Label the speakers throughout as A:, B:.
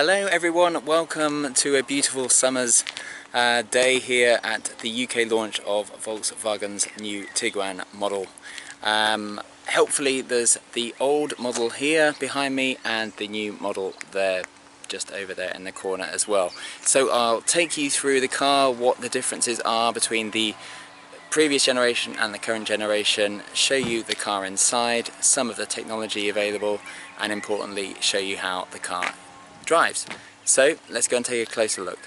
A: Hello everyone, welcome to a beautiful summer's day here at the UK launch of Volkswagen's new Tiguan model. Helpfully there's the old model here behind me and the new model there, just over there in the corner as well. So I'll take you through the car, what the differences are between the previous generation and the current generation, show you the car inside, some of the technology available, and importantly show you how the car drives. So let's go and take a closer look.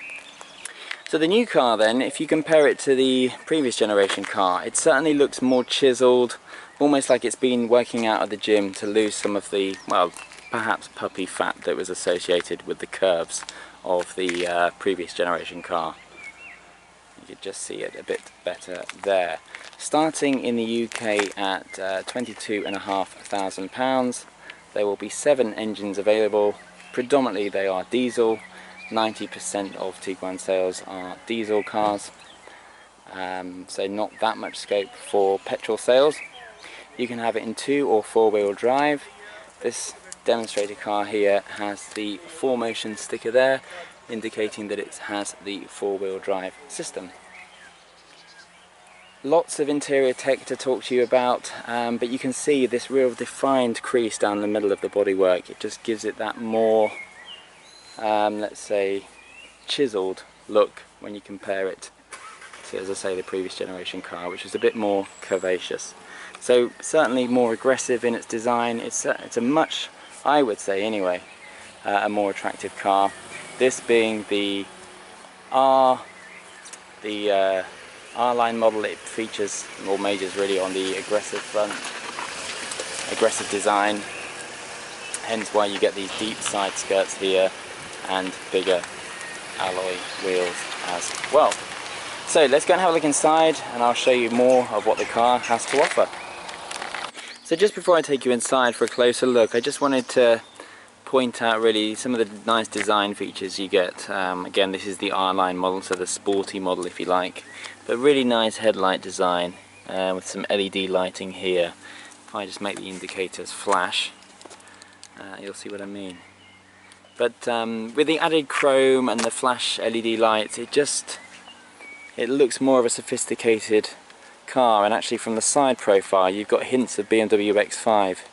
A: So the new car then, if you compare it to the previous generation car, it certainly looks more chiseled, almost like it's been working out at the gym to lose some of the, well, perhaps puppy fat that was associated with the curves of the previous generation car. You could just see it a bit better there. Starting in the UK at £22,500, there will be 7 engines available. Predominantly they are diesel. 90% of Tiguan sales are diesel cars, so not that much scope for petrol sales. You can have it in 2 or 4-wheel drive. This demonstrator car here has the 4Motion sticker there, indicating that it has the 4-wheel drive system. Lots of interior tech to talk to you about, but you can see this real defined crease down the middle of the bodywork. It just gives it that more, let's say, chiseled look when you compare it to, as I say, the previous generation car, which is a bit more curvaceous. So certainly more aggressive in its design. It's a much, I would say anyway, a more attractive car. This being the R-Line model, it features or majors really on the aggressive front, aggressive design, hence why you get these deep side skirts here and bigger alloy wheels as well. So let's go and have a look inside and I'll show you more of what the car has to offer. So just before I take you inside for a closer look, I just wanted to point out really some of the nice design features you get. Again, this is the R-Line model, so the sporty model if you like, but really nice headlight design with some LED lighting here. If I just make the indicators flash, you'll see what I mean. But with the added chrome and the flash LED lights, it looks more of a sophisticated car, and actually from the side profile you've got hints of BMW X5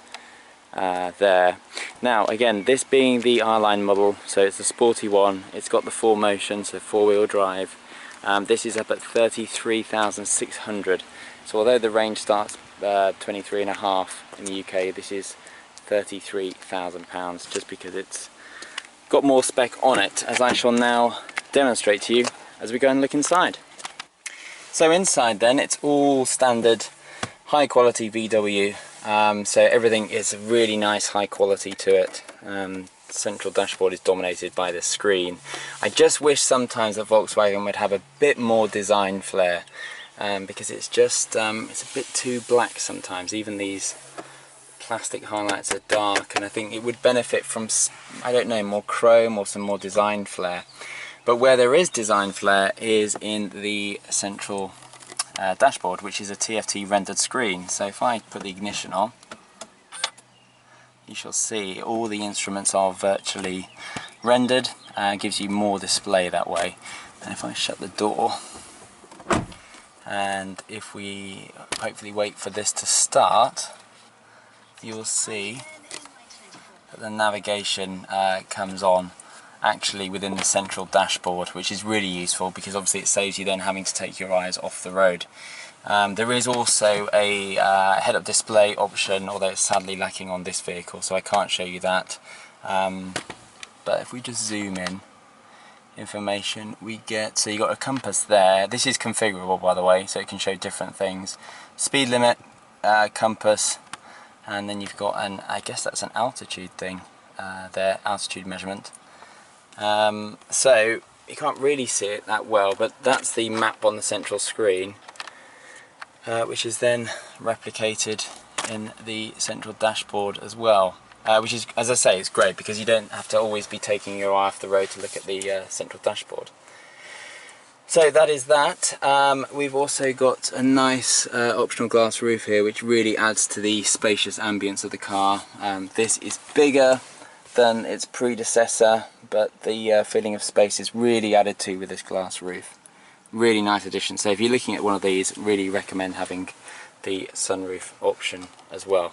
A: there. Now again, this being the R-Line model, so it's a sporty one, it's got the 4Motion, so 4-wheel drive. This is up at 33,600, so although the range starts 23.5 in the UK, this is £33,000 just because it's got more spec on it, as I shall now demonstrate to you as we go and look inside. So inside then, it's all standard high quality VW, so everything is really nice high quality to it. Central dashboard is dominated by the screen. I just wish sometimes that Volkswagen would have a bit more design flair, because it's just it's a bit too black sometimes. Even these plastic highlights are dark, and I think it would benefit from, I don't know, more chrome or some more design flair. But where there is design flair is in the central dashboard, which is a TFT rendered screen. So if I put the ignition on, you shall see all the instruments are virtually rendered, gives you more display that way. And if I shut the door, and if we hopefully wait for this to start, you will see that the navigation comes on actually within the central dashboard, which is really useful because obviously it saves you then having to take your eyes off the road. There is also a head-up display option, although it's sadly lacking on this vehicle, so I can't show you that. But if we just zoom in, information we get, so you got a compass there. This is configurable, by the way, so it can show different things. Speed limit, compass, and then you've got an, I guess that's an altitude thing there, altitude measurement. So you can't really see it that well, but that's the map on the central screen, which is then replicated in the central dashboard as well, which is, as I say, it's great because you don't have to always be taking your eye off the road to look at the central dashboard. So that is that. We've also got a nice optional glass roof here, which really adds to the spacious ambience of the car. This is bigger than its predecessor, but the feeling of space is really added to with this glass roof. Really nice addition. So if you're looking at one of these, really recommend having the sunroof option as well.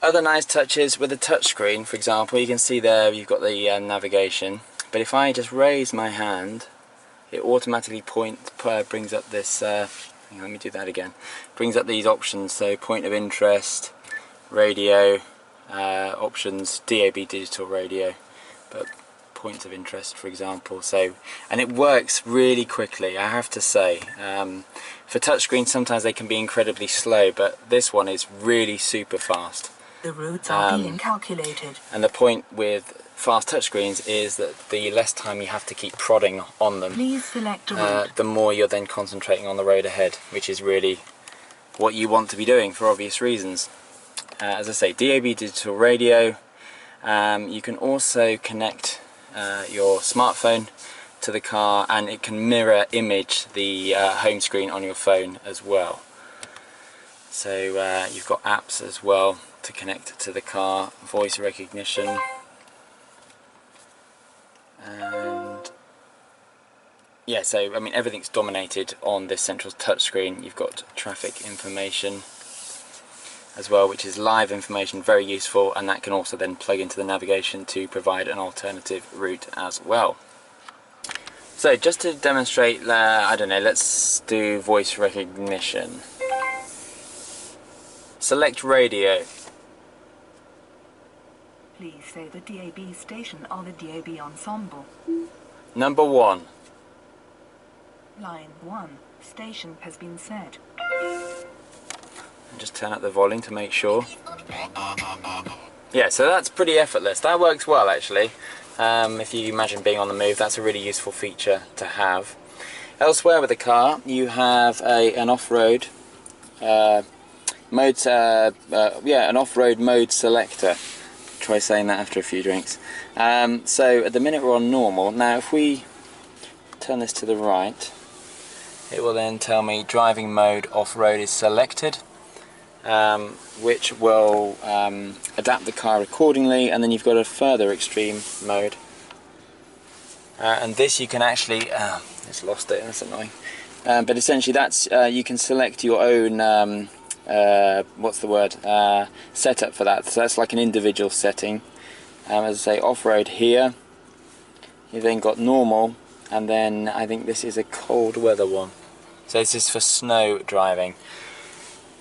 A: Other nice touches with the touchscreen, for example, you can see there you've got the navigation, but if I just raise my hand, it automatically brings up this, hang on, let me do that again, brings up these options, so point of interest, radio, options, DAB digital radio, but points of interest, for example. So, and it works really quickly, I have to say. For touchscreens sometimes they can be incredibly slow, but this one is really super fast.
B: The routes are being calculated.
A: And the point with fast touchscreens is that the less time you have to keep prodding on them,
B: please select a route,
A: the more you're then concentrating on the road ahead, which is really what you want to be doing for obvious reasons. As I say, DAB digital radio. You can also connect your smartphone to the car, and it can mirror image the home screen on your phone as well. So you've got apps as well to connect to the car, voice recognition, and yeah, so I mean everything's dominated on this central touchscreen. You've got traffic information as well, which is live information, very useful, and that can also then plug into the navigation to provide an alternative route as well. So just to demonstrate, I don't know, let's do voice recognition. Select radio.
B: Please say the DAB station or the DAB ensemble.
A: Number 1.
B: Line 1. Station has been set.
A: And just turn up the volume to make sure. Yeah, so that's pretty effortless. That works well actually. If you imagine being on the move, that's a really useful feature to have. Elsewhere with the car, you have an off-road mode. An off-road mode selector. Try saying that after a few drinks. So at the minute we're on normal. Now if we turn this to the right, it will then tell me driving mode off-road is selected, which will adapt the car accordingly, and then you've got a further extreme mode. And this you can actually, it's lost it, that's annoying. But essentially that's, you can select your own setup for that. So that's like an individual setting. As I say, off-road here, you then got normal, and then I think this is a cold weather one, so this is for snow driving.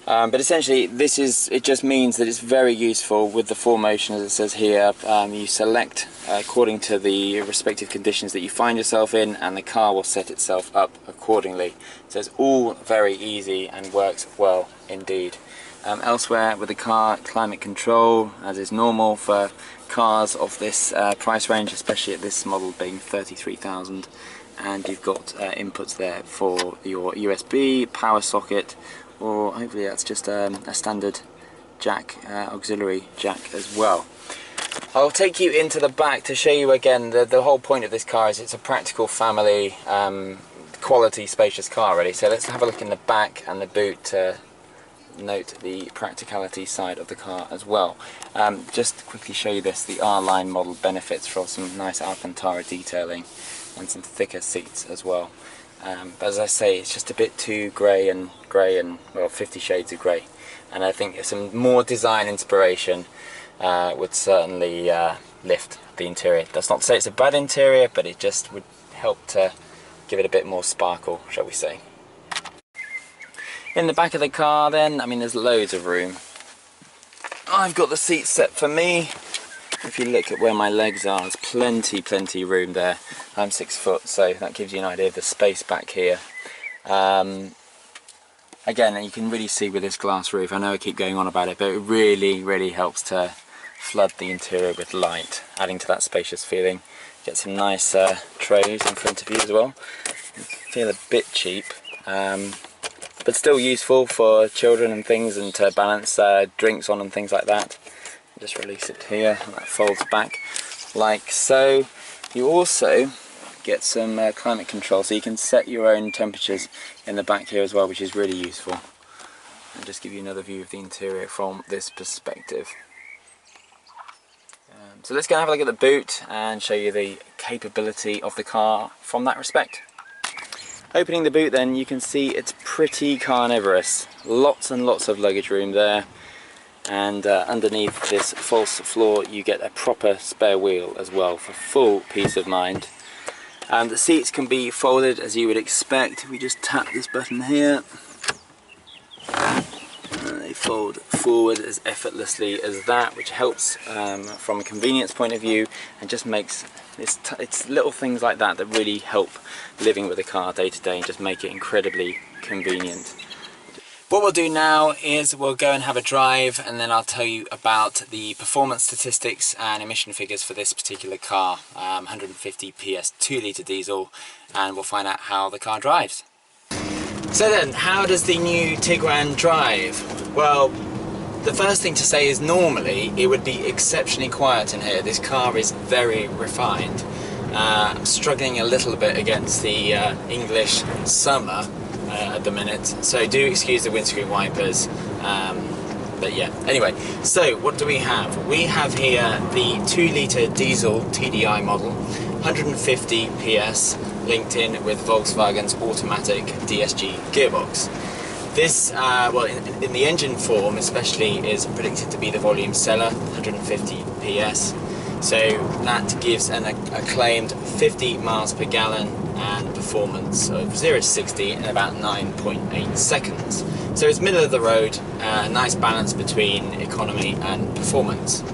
A: But essentially it just means that it's very useful with the 4Motion, as it says here. You select according to the respective conditions that you find yourself in, and the car will set itself up accordingly. So it's all very easy and works well indeed. Elsewhere with the car, climate control, as is normal for cars of this price range, especially at this model being 33,000, and you've got inputs there for your USB, power socket, or hopefully that's just a standard jack, auxiliary jack as well. I'll take you into the back to show you again, the whole point of this car is it's a practical family, quality, spacious car really. So let's have a look in the back and the boot to note the practicality side of the car as well. Just to quickly show you this, the R-Line model benefits from some nice Alcantara detailing and some thicker seats as well. But as I say, it's just a bit too grey and well, 50 shades of grey, and I think some more design inspiration would certainly lift the interior. That's not to say it's a bad interior, but it just would help to give it a bit more sparkle, shall we say. In the back of the car then, I mean there's loads of room. I've got the seat set for me. If you look at where my legs are, there's plenty room there. I'm 6 foot, so that gives you an idea of the space back here. Again, you can really see with this glass roof, I know I keep going on about it, but it really helps to flood the interior with light, adding to that spacious feeling. Get some nice trays in front of you as well. Feel a bit cheap, but still useful for children and things, and to balance drinks on and things like that. Just release it here, and that folds back like so. You also get some climate control, so you can set your own temperatures in the back here as well, which is really useful. I'll just give you another view of the interior from this perspective. So let's go and have a look at the boot and show you the capability of the car from that respect. Opening the boot then, you can see it's pretty carnivorous. Lots and lots of luggage room there, and underneath this false floor you get a proper spare wheel as well for full peace of mind. The seats can be folded as you would expect. We just tap this button here and they fold forward as effortlessly as that, which helps from a convenience point of view, and just makes it's little things like that that really help living with a car day to day and just make it incredibly convenient. What we'll do now is we'll go and have a drive, and then I'll tell you about the performance statistics and emission figures for this particular car. 150 PS 2 litre diesel, and we'll find out how the car drives. So then, how does the new Tiguan drive? Well, the first thing to say is normally it would be exceptionally quiet in here. This car is very refined. I'm struggling a little bit against the English summer at the minute, so do excuse the windscreen wipers, but yeah. Anyway, so what do we have? We have here the 2 litre diesel TDI model, 150 PS, linked in with Volkswagen's automatic DSG gearbox. This, well, in the engine form especially, is predicted to be the volume seller, 150 PS. So that gives an acclaimed 50 miles per gallon and performance of 0 to 60 in about 9.8 seconds. So it's middle of the road, a nice balance between economy and performance.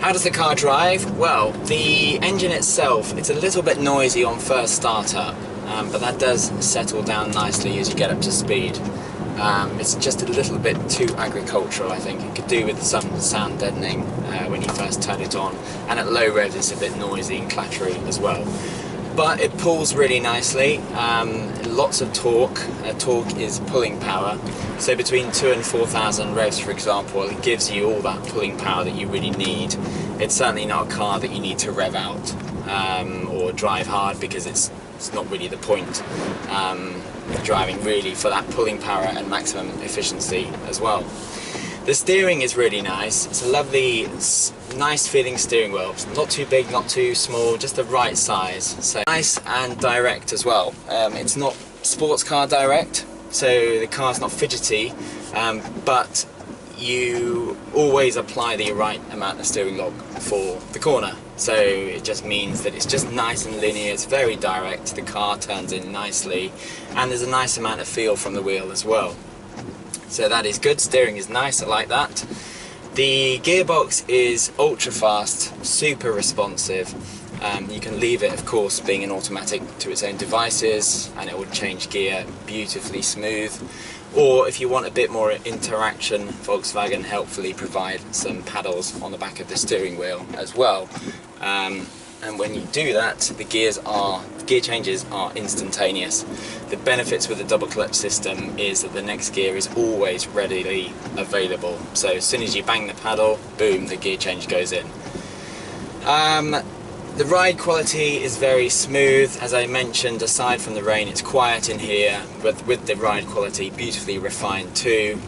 A: How does the car drive? Well, the engine itself, it's a little bit noisy on first startup, but that does settle down nicely as you get up to speed. It's just a little bit too agricultural, I think. It could do with some sound deadening when you first turn it on, and at low revs it's a bit noisy and clattery as well. But it pulls really nicely, lots of torque. Torque is pulling power, so between 2,000 and 4,000 revs, for example, it gives you all that pulling power that you really need. It's certainly not a car that you need to rev out or drive hard, because it's not really the point. Driving really for that pulling power and maximum efficiency as well. The steering is really nice. It's a lovely, nice feeling steering wheel. It's not too big, not too small, just the right size. So nice and direct as well. It's not sports car direct, so the car's not fidgety, but you always apply the right amount of steering lock for the corner. So it just means that it's just nice and linear, it's very direct, the car turns in nicely, and there's a nice amount of feel from the wheel as well. So that is good. Steering is nice, I like that. The gearbox is ultra fast, super responsive. You can leave it, of course, being an automatic, to its own devices, and it will change gear beautifully smooth. Or if you want a bit more interaction, Volkswagen helpfully provide some paddles on the back of the steering wheel as well. And when you do that, the gear changes are instantaneous. The benefits with the double clutch system is that the next gear is always readily available. So as soon as you bang the paddle, boom, the gear change goes in. The ride quality is very smooth. As I mentioned, aside from the rain, it's quiet in here, but with the ride quality beautifully refined too.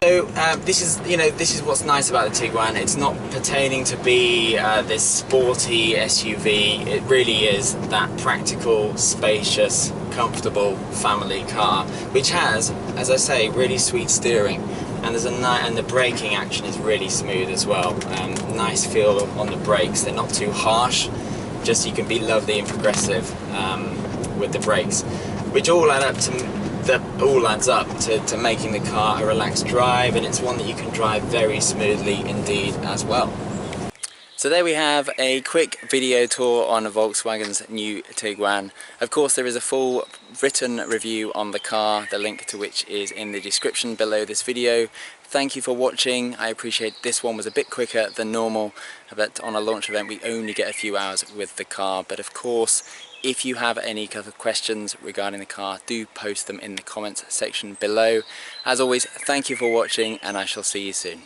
A: So this is what's nice about the Tiguan. It's not pertaining to be this sporty SUV. It really is that practical, spacious, comfortable family car, which has, as I say, really sweet steering, and and the braking action is really smooth as well. Nice feel on the brakes. They're not too harsh. Just you can be lovely and progressive with the brakes, which all adds up to making the car a relaxed drive, and it's one that you can drive very smoothly indeed as well. So there we have a quick video tour on Volkswagen's new Tiguan. Of course, there is a full written review on the car, the link to which is in the description below this video. Thank you for watching. I appreciate this one was a bit quicker than normal, but on a launch event we only get a few hours with the car. But of course, if you have any other questions regarding the car, do post them in the comments section below. As always, thank you for watching, and I shall see you soon.